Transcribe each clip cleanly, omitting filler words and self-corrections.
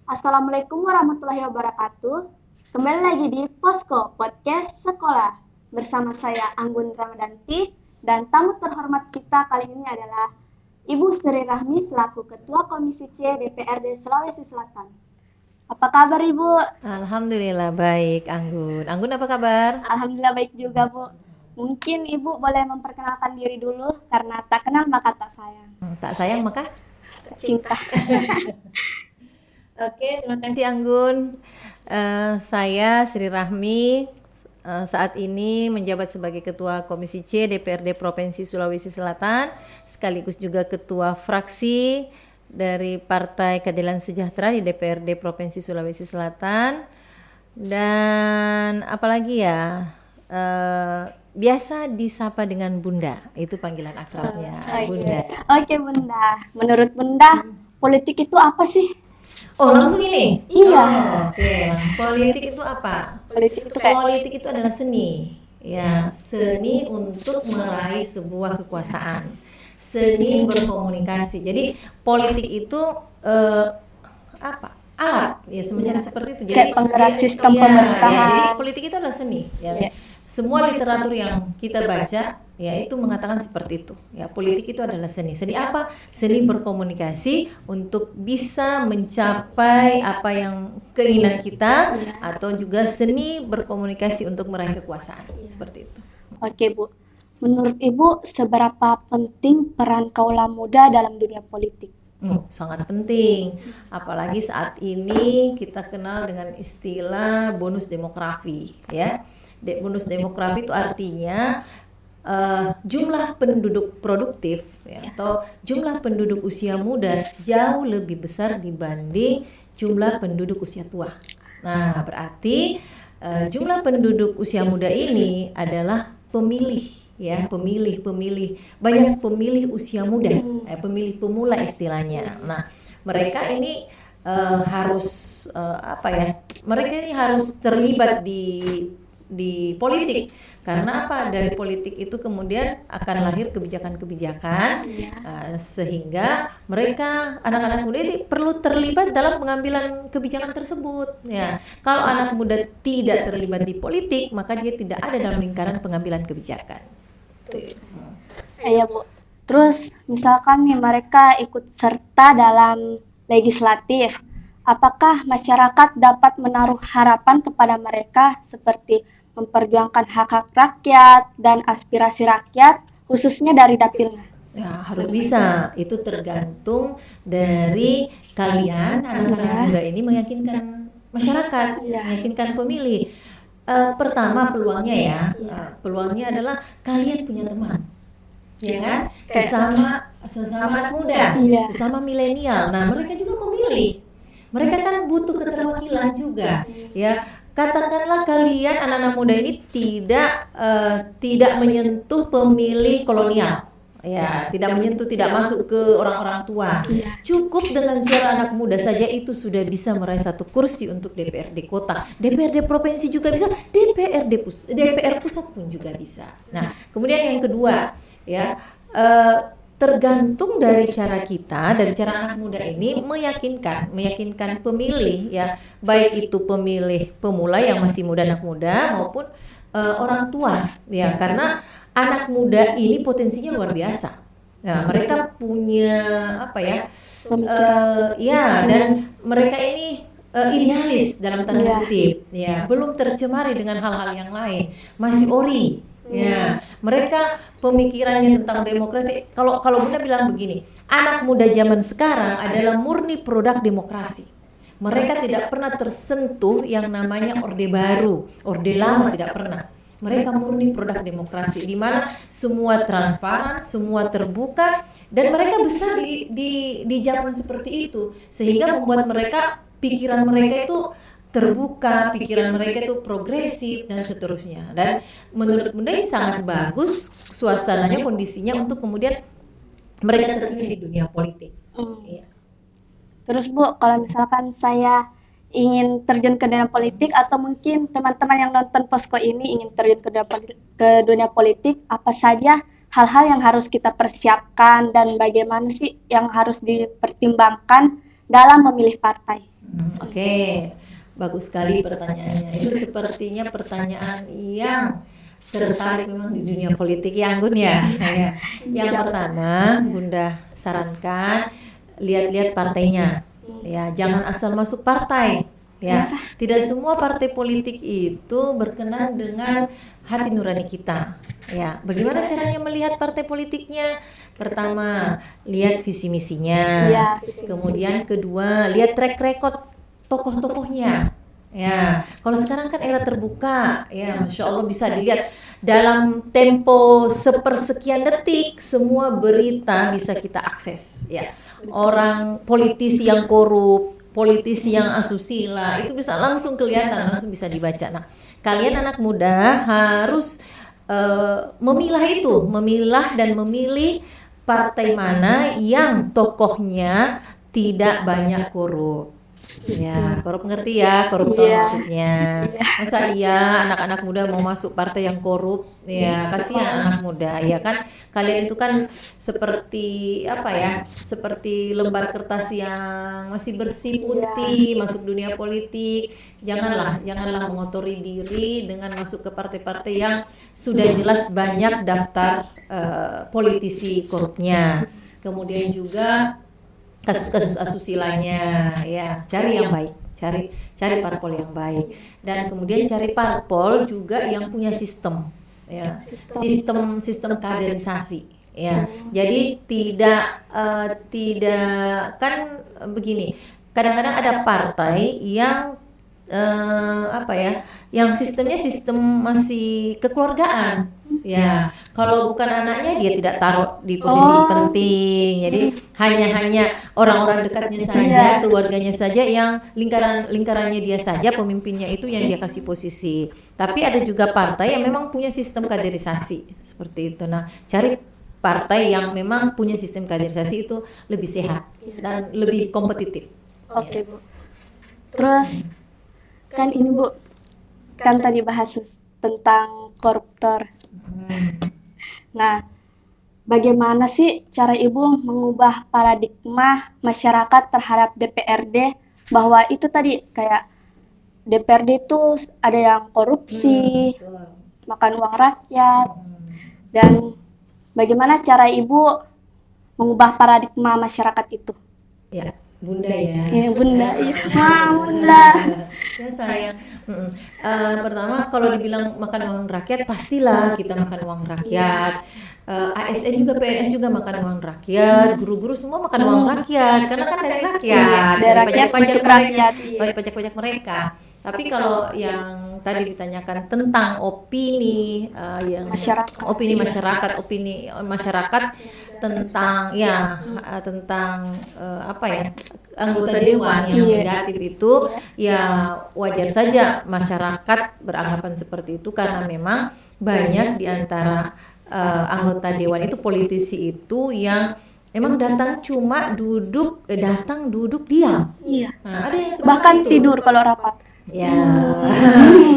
Assalamualaikum warahmatullahi wabarakatuh. Kembali lagi di Posko Podcast Sekolah. Bersama saya Anggun Ramadanti dan tamu terhormat kita kali ini adalah Ibu Sri Rahmi selaku Ketua Komisi C DPRD Sulawesi Selatan. Apa kabar Ibu? Alhamdulillah baik, Anggun. Anggun apa kabar? Alhamdulillah baik juga Bu. Mungkin Ibu boleh memperkenalkan diri dulu karena tak kenal maka tak sayang. Tak sayang maka? Cinta. Oke, terima kasih Anggun. Saya Sri Rahmi, saat ini menjabat sebagai Ketua Komisi C DPRD Provinsi Sulawesi Selatan, sekaligus juga Ketua Fraksi dari Partai Keadilan Sejahtera di DPRD Provinsi Sulawesi Selatan. Dan apalagi ya, biasa disapa dengan Bunda, itu panggilan akrabnya, Bunda. Oke Bunda, menurut Bunda politik itu apa sih? Oh, langsung ini? Iya. Oke. Politik itu apa? Politik itu adalah seni. Ya, seni untuk meraih sebuah kekuasaan. Seni berkomunikasi. Jadi, politik itu apa? Alat. Ya, semacam seperti itu. Jadi, Kayak penggerak sistem pemerintahan. jadi politik itu adalah seni. Ya. Semua literatur yang kita baca ya itu mengatakan seperti itu. Ya, politik itu adalah seni. Seni apa? Seni berkomunikasi untuk bisa mencapai apa yang keinginan kita, atau juga seni berkomunikasi untuk meraih kekuasaan. Seperti itu. Oke Bu, menurut Ibu seberapa penting peran kaula muda dalam dunia politik? Sangat penting. Apalagi saat ini kita kenal dengan istilah bonus demografi, ya. Bonus demografi itu artinya jumlah penduduk produktif ya, atau jumlah penduduk usia muda jauh lebih besar dibanding jumlah penduduk usia tua. Nah, berarti jumlah penduduk usia muda ini adalah pemilih, ya, pemilih banyak pemilih usia muda, pemilih pemula istilahnya. Nah, mereka ini harus apa ya? Mereka ini harus terlibat di politik. Karena apa? Dari politik itu kemudian akan lahir kebijakan-kebijakan, sehingga mereka, anak-anak muda ini perlu terlibat dalam pengambilan kebijakan tersebut. Ya, kalau anak muda tidak terlibat di politik, maka dia tidak ada dalam lingkaran pengambilan kebijakan. Iya Bu. Terus misalkan nih mereka ikut serta dalam legislatif, apakah masyarakat dapat menaruh harapan kepada mereka seperti memperjuangkan hak-hak rakyat dan aspirasi rakyat, khususnya dari dapilnya? Ya, harus bisa. Itu tergantung dari kalian, anak-anak muda ini meyakinkan masyarakat, meyakinkan pemilih. Pertama peluangnya ya, peluangnya adalah kalian punya teman, ya kan? Sesama anak muda, sesama milenial. Nah, mereka juga pemilih. Mereka kan butuh keterwakilan juga, ya. Katakanlah kalian anak-anak muda ini tidak menyentuh pemilih kolonial, ya, tidak menyentuh, tidak masuk ke orang-orang tua. Cukup dengan suara anak muda saja itu sudah bisa meraih satu kursi untuk DPRD kota, DPRD provinsi juga bisa, DPR pusat pun juga bisa. Nah, kemudian yang kedua, ya, tergantung dari cara kita, dari cara anak muda ini meyakinkan pemilih, ya, baik itu pemilih pemula yang masih muda, anak muda, maupun orang tua, ya, karena anak muda ini potensinya luar biasa. Nah, mereka punya apa ya, ya, dan mereka ini idealis dalam tanda kutip, ya, belum tercemari dengan hal-hal yang lain, masih ori. Ya, mereka pemikirannya tentang demokrasi. Kalau Bunda bilang begini, anak muda zaman sekarang adalah murni produk demokrasi. Mereka tidak pernah tersentuh yang namanya orde baru, orde lama tidak pernah. Mereka murni produk demokrasi, di mana semua transparan, semua terbuka, dan mereka besar di zaman seperti itu, sehingga membuat mereka, pikiran mereka itu terbuka, pikiran mereka itu progresif dan seterusnya. Dan menurut Bunda ini sangat bagus suasananya, kondisinya untuk kemudian mereka terjun di dunia politik. Iya. Terus Bu, kalau misalkan saya ingin terjun ke dunia politik atau mungkin teman-teman yang nonton Posko ini ingin terjun ke dunia politik, apa saja hal-hal yang harus kita persiapkan dan bagaimana sih yang harus dipertimbangkan dalam memilih partai? Oke, bagus sekali pertanyaannya. Itu sepertinya pertanyaan yang tertarik memang di dunia politik ya, Anggun ya. Ya. Yang pertama, Bunda sarankan lihat-lihat partainya. Ya, jangan asal masuk partai. Ya, tidak semua partai politik itu berkenan dengan hati nurani kita. Ya, bagaimana caranya melihat partai politiknya? Pertama, lihat visi misinya. Kemudian kedua, lihat track record tokoh-tokohnya. Ya, kalau sekarang kan era terbuka, ya, Masya Allah bisa dilihat dalam tempo sepersekian detik semua berita bisa kita akses. Ya, orang politisi yang korup, politisi yang asusila itu bisa langsung kelihatan, langsung bisa dibaca. Nah, kalian anak muda harus memilah itu, memilah dan memilih partai mana yang tokohnya tidak banyak korup. Ya, korup ngerti ya, koruptor maksudnya. Masa iya anak-anak muda mau masuk partai yang korup? Ya, kasihan anak muda. Ya kan, kalian itu kan seperti apa ya? Seperti lembar kertas yang masih bersih putih masuk dunia politik. Janganlah mengotori diri dengan masuk ke partai-partai yang sudah jelas banyak daftar politisi korupnya. Kemudian juga kasus-kasus asusilanya, ya, cari yang baik, cari parpol yang baik, dan kemudian cari parpol juga yang punya sistem, ya, sistem kaderisasi, ya. Jadi tidak kan begini, kadang-kadang ada partai yang apa ya, yang sistemnya sistem masih kekeluargaan. Ya, kalau bukan anaknya dia tidak taruh di posisi penting. Jadi hanya orang-orang dekatnya saja, keluarganya saja yang lingkarannya dia saja, pemimpinnya itu yang dia kasih posisi. Tapi ada juga partai yang memang punya sistem kaderisasi seperti itu. Nah, cari partai yang memang punya sistem kaderisasi itu lebih sehat dan lebih kompetitif. Oke, Bu. Terus kan ini, Bu, kan tadi bahas tentang koruptor. Nah, bagaimana sih cara Ibu mengubah paradigma masyarakat terhadap DPRD bahwa itu tadi kayak DPRD itu ada yang korupsi, makan uang rakyat, dan bagaimana cara Ibu mengubah paradigma masyarakat itu? Ya, Bunda ya. Ya, Bunda. Bunda. Ya sayang. Pertama kalau dibilang makan uang rakyat, pastilah kita makan uang rakyat. ASN juga, PNS juga makan uang rakyat, guru-guru semua makan uang rakyat, karena kan dari rakyat, dari pajak-pajak mereka. Tapi kalau yang tadi ditanyakan tentang opini, yang opini masyarakat tentang tentang apa ya, anggota dewan yang negatif itu, ya wajar saja masyarakat beranggapan seperti itu, karena memang banyak di antara anggota dewan itu, politisi itu yang emang datang cuma duduk diam. Iya. Nah, ada yang bahkan itu. Tidur kalau rapat. Ya,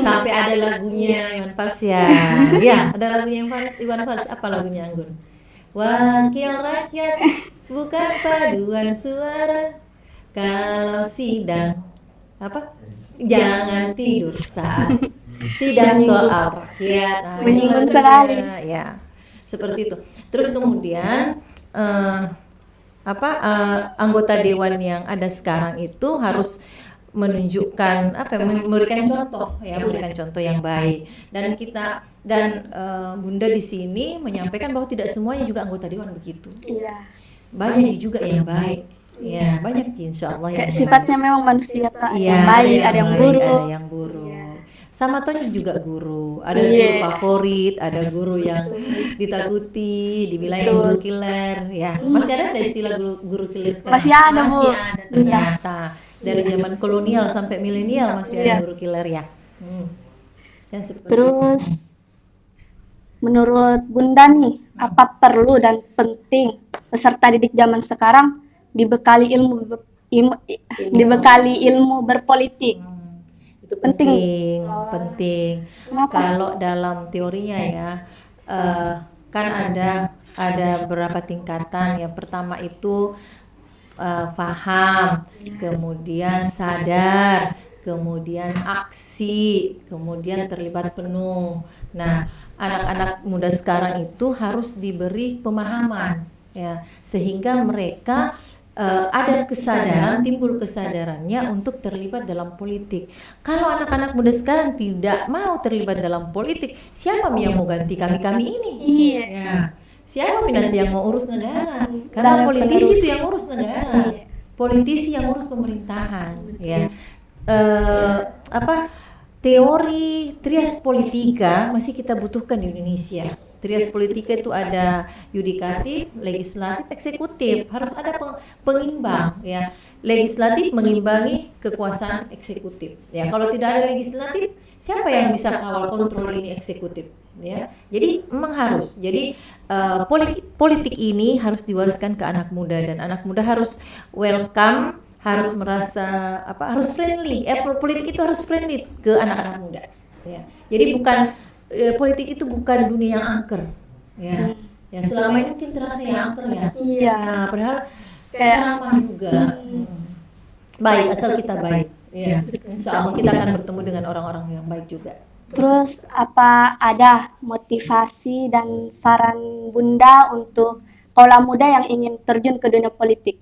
sampai ada lagunya Iwan Fals ya. Ya, ada lagunya Iwan Fals. Apa lagunya, Anggun? Wakil rakyat bukan paduan suara. Kalau sidang apa? Jangan tidur saat sidang soal rakyat. Menyinggung sekali. Ya, seperti itu. Terus kemudian anggota dewan yang ada sekarang itu harus menunjukkan memberikan contoh yang baik, dan Bunda di sini menyampaikan bahwa tidak semuanya juga anggota dewan begitu. Iya. Banyak juga yang baik. Ya, banyak insya Allah yang sifatnya memang manusia yang baik, ada yang buruk. Ada yang buruk. Sama Tony juga guru. Ada guru favorit, ada guru yang ditakuti, dibilang yang guru killer. Ya, masih ada istilah guru killer sekarang? Masih ada, Bu. Masih ada ternyata. Dari zaman kolonial sampai milenial masih ada guru killer ya. Terus menurut Bunda nih, apa perlu dan penting peserta didik zaman sekarang dibekali ilmu berpolitik? Itu penting. Kalau dalam teorinya ya, kan ada beberapa tingkatan. Yang pertama itu paham, kemudian sadar, kemudian aksi, kemudian terlibat penuh. Nah, anak-anak muda sekarang itu harus diberi pemahaman, ya, sehingga mereka ada kesadaran, timbul kesadarannya untuk terlibat dalam politik. Kalau anak-anak muda sekarang tidak mau terlibat dalam politik, siapa yang mau ganti kami ini? Iya. Ya. Siapa nanti yang mau urus negara? Karena politisi itu yang urus negara, politisi yang urus pemerintahan, ya. Teori trias politika masih kita butuhkan di Indonesia. Trias politika itu ada yudikatif, legislatif, eksekutif. Harus ada pengimbang, ya. Legislatif mengimbangi kekuasaan eksekutif. Ya, kalau tidak ada legislatif, siapa yang bisa kawal kontrol ini eksekutif? Ya, jadi memang harus. Jadi politik ini harus diwariskan ke anak muda, dan anak muda harus welcome, harus merasa harus friendly. Politik itu harus friendly ke anak-anak muda. Ya, jadi bukan politik itu bukan dunia yang angker, ya. Ya, selama ini mungkin terasa yang angker, ya. Iya. Nah, padahal kayak ramah juga. Baik, asal kita baik. Ya. Insya Allah kita akan bertemu dengan orang-orang yang baik juga. Terus apa ada motivasi dan saran Bunda untuk kaula muda yang ingin terjun ke dunia politik?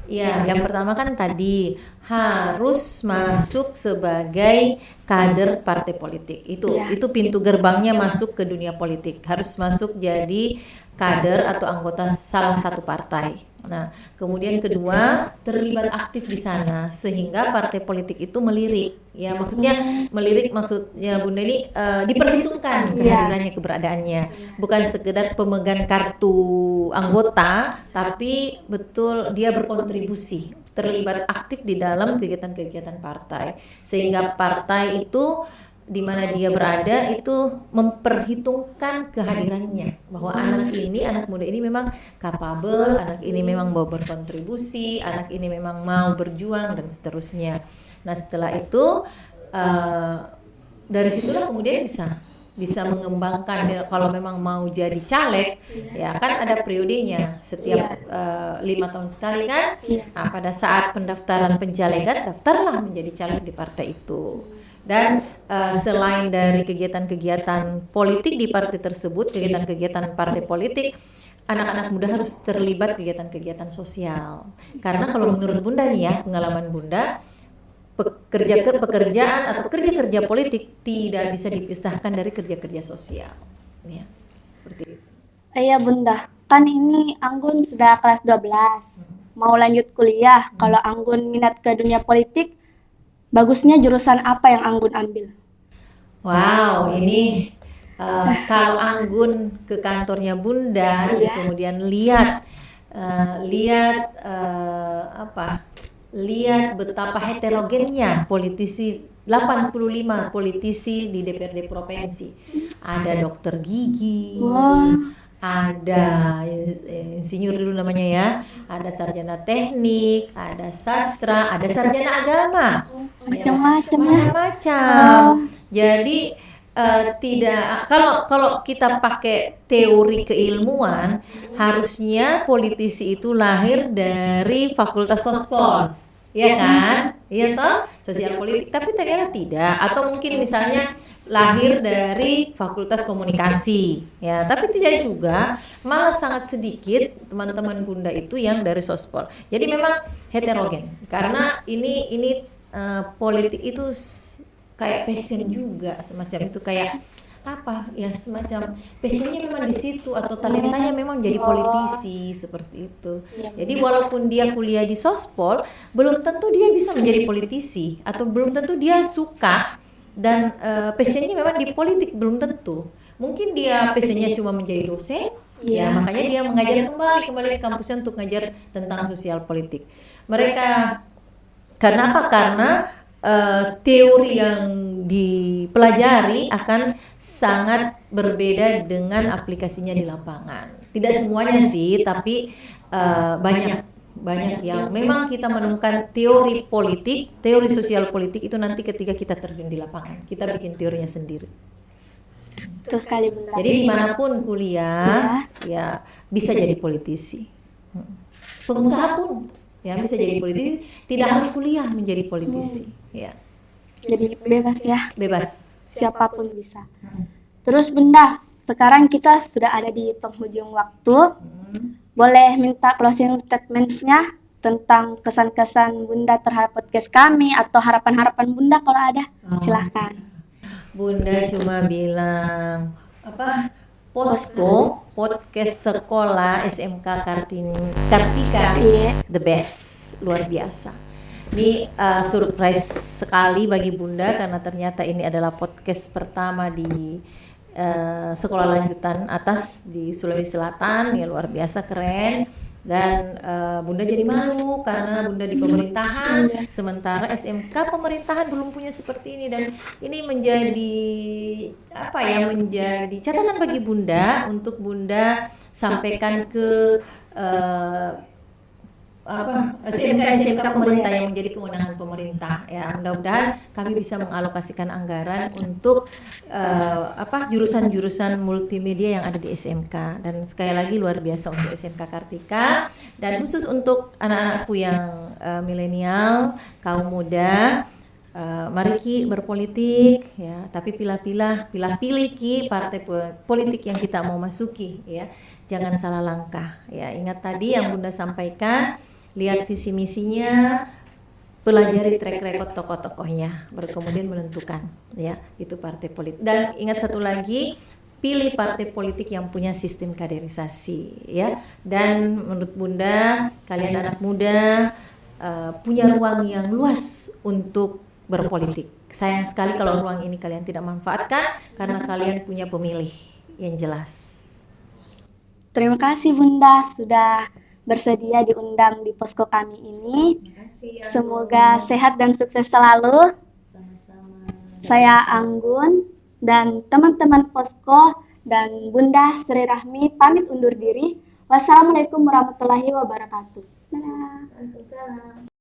Ya, yang pertama kan tadi harus masuk sebagai kader partai politik. Itu pintu gerbangnya masuk ke dunia politik. Harus masuk jadi kader atau anggota salah satu partai. Nah, kemudian kedua, terlibat aktif di sana sehingga partai politik itu melirik. Ya, maksudnya melirik, maksudnya Bunda ini diperhitungkan kehadirannya, keberadaannya. Bukan sekedar pemegang kartu anggota, tapi betul dia berkontribusi, terlibat aktif di dalam kegiatan-kegiatan partai. Sehingga partai itu di mana dia berada itu memperhitungkan kehadirannya, bahwa anak muda ini memang capable, anak ini memang mau berkontribusi, anak ini memang mau berjuang, dan seterusnya. Nah, setelah itu dari situlah kemudian bisa mengembangkan. Kalau memang mau jadi caleg, ya kan ada periodenya setiap 5 tahun sekali kan. Nah, pada saat pendaftaran pencalegan, daftarlah menjadi caleg di partai itu. Dan selain dari kegiatan-kegiatan politik di partai tersebut, kegiatan-kegiatan partai politik, anak-anak muda harus terlibat kegiatan-kegiatan sosial. Karena kalau menurut Bunda nih ya, pengalaman Bunda, pekerjaan atau kerja-kerja politik tidak bisa dipisahkan dari kerja-kerja sosial. Ya, seperti itu. Iya Bunda, kan ini Anggun sudah kelas 12, mau lanjut kuliah. Kalau Anggun minat ke dunia politik, bagusnya jurusan apa yang Anggun ambil? Wow, ini kalau Anggun ke kantornya Bunda, terus kemudian lihat betapa heterogennya politisi, 85 politisi di DPRD provinsi. Ada dokter gigi, ada insinyur dulu namanya ya, ada sarjana teknik, ada sastra, ada sarjana agama, macam-macam. Jadi tidak, kalau kita pakai teori keilmuan, harusnya politisi itu lahir dari Fakultas Sospol, ya kan? Iya toh, sosial politik. Tapi ternyata tidak, atau mungkin misalnya lahir dari Fakultas Komunikasi, ya. Tapi tidak juga, malah sangat sedikit teman-teman Bunda itu yang dari Sospol. Jadi memang heterogen, karena ini politik itu kayak passion juga, semacam itu, kayak semacam passionnya memang di situ, atau talentanya memang jadi politisi, seperti itu. Jadi walaupun dia kuliah di Sospol, belum tentu dia bisa menjadi politisi, atau belum tentu dia suka dan passionnya memang di politik, belum tentu. Mungkin dia passionnya cuma menjadi dosen, ya makanya dia mengajar kembali ke kampusnya untuk mengajar tentang sosial politik. Mereka karena apa? Karena teori yang dipelajari akan sangat berbeda dengan aplikasinya di lapangan. Tidak semuanya sih, tapi banyak yang memang kita menemukan teori politik, teori sosial politik itu nanti ketika kita terjun di lapangan, kita bikin teorinya sendiri. Betul sekali Bunda. Jadi dimanapun kuliah, ya bisa jadi politisi. pengusaha pun ya bisa jadi politisi, tidak harus kuliah menjadi politisi. Ya, Jadi bebas ya, bebas. siapapun bisa. Terus Bunda, sekarang kita sudah ada di penghujung waktu. Boleh minta closing statements-nya tentang kesan-kesan Bunda terhadap podcast kami atau harapan-harapan Bunda kalau ada. Silahkan. Bunda cuma bilang apa? Posko podcast sekolah SMK Kartika the best, luar biasa. Ini surprise sekali bagi Bunda karena ternyata ini adalah podcast pertama di sekolah lanjutan atas di Sulawesi Selatan, ya luar biasa keren. Dan Bunda jadi malu karena Bunda di pemerintahan, sementara SMK pemerintahan belum punya seperti ini, dan ini menjadi apa ya, menjadi catatan bagi Bunda untuk Bunda sampaikan ke SMK pemerintah yang menjadi kewenangan pemerintah ya. Mudah-mudahan kami bisa mengalokasikan anggaran untuk jurusan-jurusan multimedia yang ada di SMK, dan sekali lagi luar biasa untuk SMK Kartika, dan khusus untuk anak-anakku yang milenial, kaum muda. Mari Ki berpolitik ya, tapi pilih Ki partai politik yang kita mau masuki ya. Jangan salah langkah ya. Ingat tadi yang Bunda sampaikan, lihat visi misinya, pelajari track record tokoh-tokohnya, baru kemudian menentukan ya itu partai politik. Dan ingat satu lagi, pilih partai politik yang punya sistem kaderisasi ya. Dan menurut Bunda, kalian anak muda punya ruang yang luas untuk berpolitik. Sayang sekali kalau ruang ini kalian tidak manfaatkan karena kalian punya pemilih yang jelas. Terima kasih Bunda sudah bersedia diundang di posko kami ini. Semoga sehat dan sukses selalu. Saya Anggun dan teman-teman posko dan Bunda Sri Rahmi pamit undur diri. Wassalamualaikum warahmatullahi wabarakatuh. Dadah.